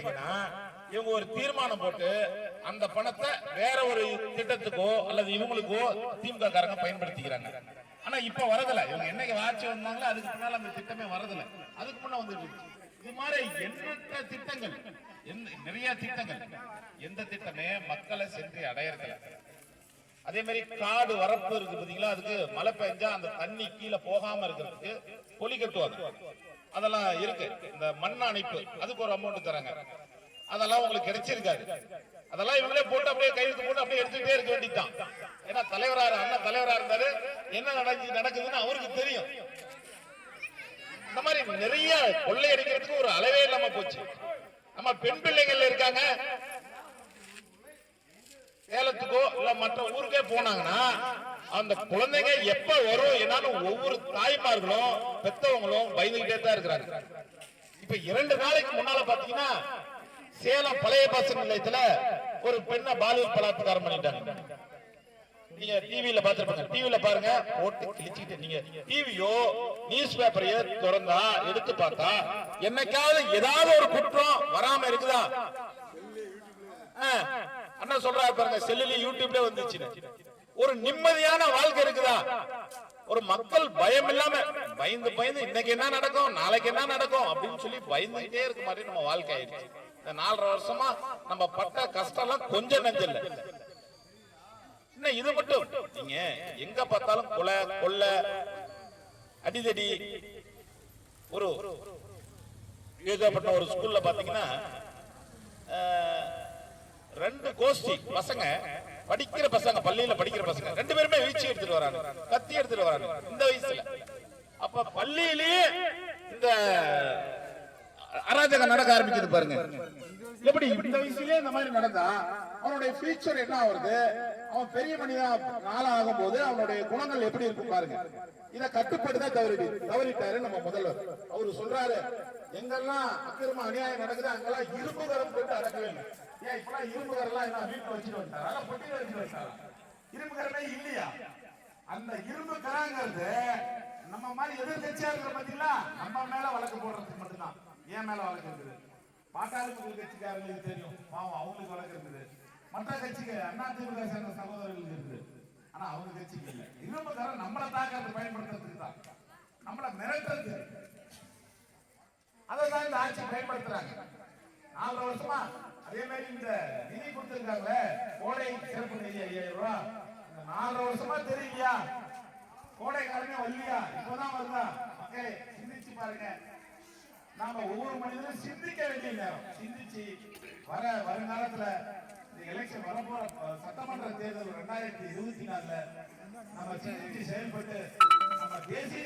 பாத்தீங்கன்னா இவங்க ஒரு தீர்மானம் போட்டு அந்த பணத்தை வேற ஒரு திட்டத்துக்கோ அல்லது இவங்களுக்கோ திமுக காரங்க பயன்படுத்திக்கிறாங்க. ஆனா இப்ப வரதில்ல. இவங்க என்னைக்கு ஆட்சி வந்தாங்களோ அதுக்கு பின்னால அந்த திட்டமே வரதில்ல. அதுக்கு முன்ன வந்துட்டு இது மாதிரி எண்ணற்ற திட்டங்கள், நிறைய திட்டங்கள், எந்த திட்டமே மக்களை சென்று அடையறதில்ல. அதே மாதிரி காடு வரப்பு இருக்கு பாத்தீங்களா, அதுக்கு மழை பெஞ்சா அந்த தண்ணி கீழே போகாம இருக்கிறதுக்கு பொலி கட்டுவாங்க. அதெல்லாம் இருக்கு. இந்த மண் அணைப்பு அதுக்கு ஒரு அமௌண்ட் தராங்க. அதெல்லாம் உங்களுக்கு கிடைச்சிருக்காது. அதெல்லாம் இவங்களே போட்டு அப்படியே கையெழுத்து போட்டு அப்படியே எடுத்துக்கிட்டே இருக்க வேண்டியதுதான். ஏன்னா தலைவரா அண்ணன் தலைவரா இருந்தாரு, என்ன நடக்குதுன்னு அவருக்கு தெரியும். இந்த மாதிரி நிறைய கொள்ளையடிக்கிறதுக்கு ஒரு அளவே இல்லாம போச்சு. நம்ம பெண் பிள்ளைகள் இருக்காங்க, சேலத்துக்கோ இல்ல மற்ற ஊருக்கே போனாங்கன்னா அந்த குழந்தைங்க எப்ப வரும் என்னாலும் ஒவ்வொரு தாய்மார்களும் பெத்தவங்களும் பயந்துகிட்டே தான் இருக்கிறாங்க. இப்ப 2 நாளைக்கு முன்னால பாத்தீங்கன்னா சேலம் பழைய பஸ் நிலையத்துல ஒரு பெண்ணை பாலியல் பலாத்காரம் பண்ணிட்டாங்க. நீங்க டிவியில பாத்துருப்பீங்க. டிவியில பாருங்க, போட்டு கிழிச்சிட்டு நீங்க டிவியோ நியூஸ் பேப்பரையோ திறந்தா எடுத்து பார்த்தா என்னைக்காவது ஏதாவது ஒரு குற்றம் வராம இருக்குதா? அண்ணா சொல்றாரு பாருங்க, செல்லுல யூடியூப்ல வந்துச்சு. ஒரு நிம்மதியான வாழ்க்கை இருக்குதா? ஒரு மக்கள் பயம் இல்லாம பயந்து பயந்து இன்னைக்கு என்ன நடக்கும் நாளைக்கு என்ன நடக்கும் அப்படின்னு சொல்லி பயந்துகிட்டே இருக்க மாதிரி நம்ம வாழ்க்கை ஆயிடுச்சு. இந்த 4.5 வருஷமா நம்ம பட்ட கஷ்டம் எல்லாம் கொஞ்சம் நெஞ்சல. இது மட்டும் நீங்க எங்க பார்த்தாலும் கொலை கொள்ளை அடிதடி. ஒரு ஏகப்பட்ட ஒரு ஸ்கூல்ல பாத்தீங்கன்னா 2 கோஷ்டி பசங்க, படிக்கிற பசங்க, பள்ளியில படிக்கிற பசங்க 2 பேருமே வீச்சு எடுத்துட்டு வராங்க, கத்தி எடுத்துட்டு வராங்க இந்த வயசுல. அப்ப பள்ளியிலேயே இந்த அராஜகம் நடக்க ஆரம்பிக்குது பாருங்க. எப்படி இந்த வயசுலயே இந்த மாதிரி நடந்தா அவனுடைய ஃபியூச்சர் என்ன ஆகுது? அவன் பெரிய மனிதா நாள ஆகும் போது அவனுடைய குணங்கள் எப்படி இருக்கும் பாருங்க. இதை கட்டுப்படுத்த தவறிட்டாரு நம்ம முதல்வர். அவரு சொல்றாரு, எங்கெல்லாம் அக்கிரம அநியாயம் நடக்குது அங்கெல்லாம் இரும்பு கரம் போட்டு அடக்கவே இல்லை. ஏன் இப்பெல்லாம் இரும்பு கரெல்லாம் என்ன வீட்டுல வச்சுட்டு வந்தாரா, பொட்டியில வச்சுட்டு வந்தாரா? இரும்பு கரமே இல்லையா? அந்த இரும்பு கராங்கிறது நம்ம மாதிரி எதிர்கட்சியா இருக்கிற பாத்தீங்களா, நம்ம மேல வழக்கு போடுறதுக்கு மட்டும்தான். ஏன் மேல வழக்கு இருக்குது? பாட்டாளி மக்கள் கட்சிக்காரங்களுக்கு தெரியும், பாவம் அவங்களுக்கு வழக்கு இருக்குது. மற்ற கட்சிக்கு அண்ணா திமுக சேர்ந்த சகோதரர்களுக்கு இருக்குது. ஆனா அவங்க கட்சிக்கு இல்லை. இரும்பு கரம் நம்மளை தாக்கத்தை பயன்படுத்துறதுக்கு தான், நம்மளை மிரட்டுறது. அதை தான் இந்த ஆட்சி பயன்படுத்துறாங்க. 4 வருஷமா அதே மாதிரி இந்த நிதி கொடுத்திருக்காங்களே, கோடை சிறப்பு நிதி 5000 ரூபாய். இந்த 4 வருஷமா தெரியலையா? கோடை காலமே வரலையா? இப்பதான் வருதா? மக்களே சிந்திச்சு பாருங்க. நாம ஒவ்வொரு மனிதனும் சிந்திக்க வேண்டிய நேரம். சிந்திச்சு வருங்காலத்துல இந்த எலெக்ஷன் வரப்போற சட்டமன்ற தேர்தல் 2024 நம்ம சிந்திச்சு செயல்பட்டு நம்ம தேசிய